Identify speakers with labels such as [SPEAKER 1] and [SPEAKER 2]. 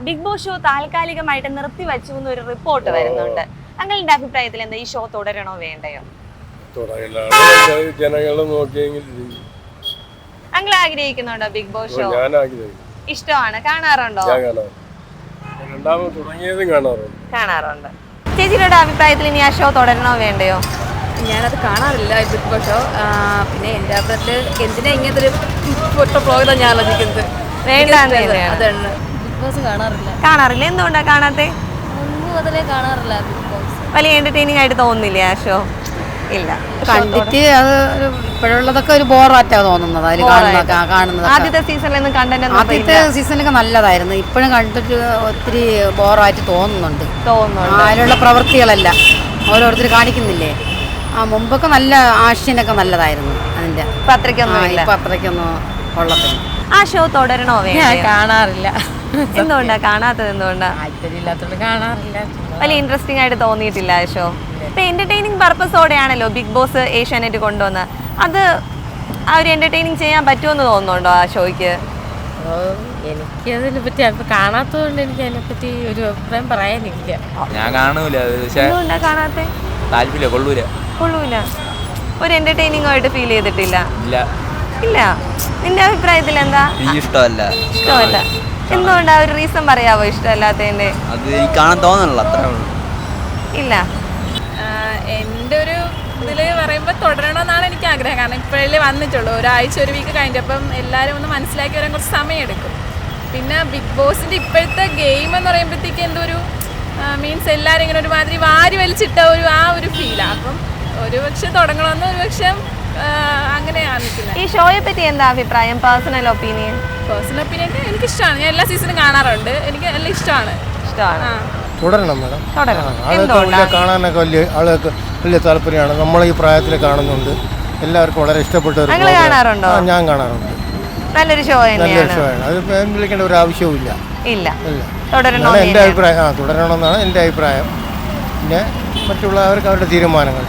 [SPEAKER 1] Big boss show താൽക്കാലികമായിട്ട് നിർത്തിവെച്ചു എന്നൊരു റിപ്പോർട്ട് വരുന്നുണ്ട്. അങ്ങളുടെ അഭിപ്രായത്തിൽ എന്താ, ഈ ഷോ തുടരണോ വേണ്ടയോ? അങ്ങൾ ആഗ്രഹിക്കുന്നുണ്ടോ ബിഗ് ബോസ് ഷോ? ഇഷ്ടമാണ്, കാണാറുണ്ടോ? കാണാറുണ്ട്. ചേച്ചിയുടെ അഭിപ്രായത്തിൽ ഇനി ആ ഷോ തുടരണോ വേണ്ടയോ?
[SPEAKER 2] ഞാനത് കാണാറില്ല ബിഗ് ബോസ് ഷോ. പിന്നെ എൻ്റെ അഭിപ്രായത്തിൽ എന്തിനാ ഇങ്ങനത്തെ ഒരു പ്രോഗ്രാം ഞാൻ ആലോചിക്കുന്നത്.
[SPEAKER 1] വേണ്ടാന്ന്
[SPEAKER 2] അതാണ്. ബിഗ് ബോസ്
[SPEAKER 1] കാണാറില്ല. എന്തുകൊണ്ടാ കാണാത്തെ?
[SPEAKER 2] ഒന്നും മുതലേ കാണാറില്ല ബിഗ് ബോസ്.
[SPEAKER 1] വലിയ എന്റർടൈനിങ് ആയിട്ട് തോന്നുന്നില്ലേ ആ ഷോ? ഇല്ല,
[SPEAKER 3] കണ്ടിട്ട് അത് ഇപ്പോഴുള്ളതൊക്കെ ഒരു ബോറായിട്ടാ തോന്നുന്നത്. അതിൽ കാണുന്നത്
[SPEAKER 1] ആദ്യത്തെ സീസണിൽ
[SPEAKER 3] ആദ്യത്തെ സീസണിലൊക്കെ നല്ലതായിരുന്നു. ഇപ്പോഴും കണ്ടിട്ട് ഒത്തിരി ബോറായിട്ട് തോന്നുന്നുണ്ട്. അതിലുള്ള പ്രവൃത്തികളല്ല ഓരോരുത്തർ കാണിക്കുന്നില്ലേ. മുമ്പൊക്കെ നല്ല ആക്ഷനൊക്കെ നല്ലതായിരുന്നു. അതിന്റെ പത്രയ്ക്കൊന്നും കൊള്ളത്തില്ല.
[SPEAKER 1] ആ ഷോ തുടരണോ വേണ്ടയോ?
[SPEAKER 2] കാണാറില്ല.
[SPEAKER 1] എന്തുകൊണ്ടാ കാണാത്തത്? എന്തുകൊണ്ടാ?
[SPEAKER 2] താല്പര്യമില്ലാത്തതുകൊണ്ട് കാണാറില്ല.
[SPEAKER 1] വലിയ ഇൻട്രസ്റ്റിംഗ് ആയിട്ട് തോന്നിയിട്ടില്ല ആ ഷോ. ഇപ്പൊ എന്റർടൈനിങ് പർപ്പസോടെയാണല്ലോ ബിഗ് ബോസ് ഏഷ്യാനെറ്റ് കൊണ്ടുവന്ന്. അത് ആ ഒരു എന്റർടൈനിങ് ചെയ്യാൻ പറ്റുമെന്ന് തോന്നുന്നുണ്ടോ ആ ഷോയ്ക്ക്?
[SPEAKER 2] എനിക്ക് അതിനെ പറ്റി കാണാത്തതുകൊണ്ട് എനിക്ക് അതിനെപ്പറ്റി ഒരു അഭിപ്രായം പറയാനില്ല.
[SPEAKER 4] ഞാൻ കാണൂല.
[SPEAKER 1] എന്തുകൊണ്ടാ കാണാത്തെ?
[SPEAKER 4] താല്പര്യം കൊള്ളൂല.
[SPEAKER 1] ഒരു എന്റർടൈനിങ് ആയിട്ട് ഫീൽ ചെയ്തിട്ടില്ല. ഇല്ല. നിന്റെ അഭിപ്രായത്തിൽ എന്താ?
[SPEAKER 4] ഇഷ്ടമല്ല.
[SPEAKER 1] എന്തുകൊണ്ടാ? ഒരു റീസൺ പറയാവോ ഇഷ്ടമല്ലാത്തതിന്റെ?
[SPEAKER 4] അത് എനിക്ക് കാണാൻ തോന്നണല്ലോ, അത്രേ ഉള്ളൂ.
[SPEAKER 1] ഇല്ല,
[SPEAKER 2] എൻ്റെ ഒരു ഇതിൽ പറയുമ്പോൾ തുടരണമെന്നാണ് എനിക്ക് ആഗ്രഹം. കാരണം ഇപ്പോഴല്ലേ വന്നിട്ടുള്ളൂ, ഒരാഴ്ച ഒരു വീക്ക് കഴിഞ്ഞപ്പം എല്ലാവരും ഒന്ന് മനസ്സിലാക്കി വരാൻ കുറച്ച് സമയം എടുക്കും. പിന്നെ ബിഗ് ബോസിൻ്റെ ഇപ്പോഴത്തെ ഗെയിം എന്ന് പറയുമ്പോഴത്തേക്ക് എന്തോ ഒരു മീൻസ് എല്ലാവരും ഇങ്ങനെ ഒരുമാതിരി വാരി വലിച്ചിട്ട ഒരു ഫീലാണ്. അപ്പം ഒരുപക്ഷെ തുടങ്ങണമെന്ന് ഒരുപക്ഷെ അങ്ങനെയാണ് നിൽക്കുന്നത്.
[SPEAKER 1] ഈ ഷോയെ പറ്റി എന്താ അഭിപ്രായം? പേഴ്സണൽ ഒപ്പീനിയൻ
[SPEAKER 2] എനിക്കിഷ്ടമാണ്. ഞാൻ എല്ലാ സീസണും കാണാറുണ്ട്. എനിക്ക് നല്ല ഇഷ്ടമാണ്.
[SPEAKER 5] തുടരണം മേഡം. കാണാനൊക്കെ ആളുകൾക്ക് വലിയ താല്പര്യമാണ്. നമ്മൾ ഈ പ്രായത്തിൽ കാണുന്നുണ്ട്. എല്ലാവർക്കും വളരെ ഇഷ്ടപ്പെട്ട ഒരു
[SPEAKER 1] കാണാറുണ്ടോ?
[SPEAKER 5] ഞാൻ കാണാറുണ്ട്.
[SPEAKER 1] നല്ലൊരു ഷോ ആണ്.
[SPEAKER 5] അത് വിളിക്കേണ്ട ഒരു ആവശ്യവും ഇല്ല.
[SPEAKER 1] തുടരണം
[SPEAKER 5] എൻ്റെ അഭിപ്രായം. തുടരണമെന്നാണ് എൻ്റെ അഭിപ്രായം. പിന്നെ മറ്റുള്ളവർക്ക് അവരുടെ തീരുമാനങ്ങൾ.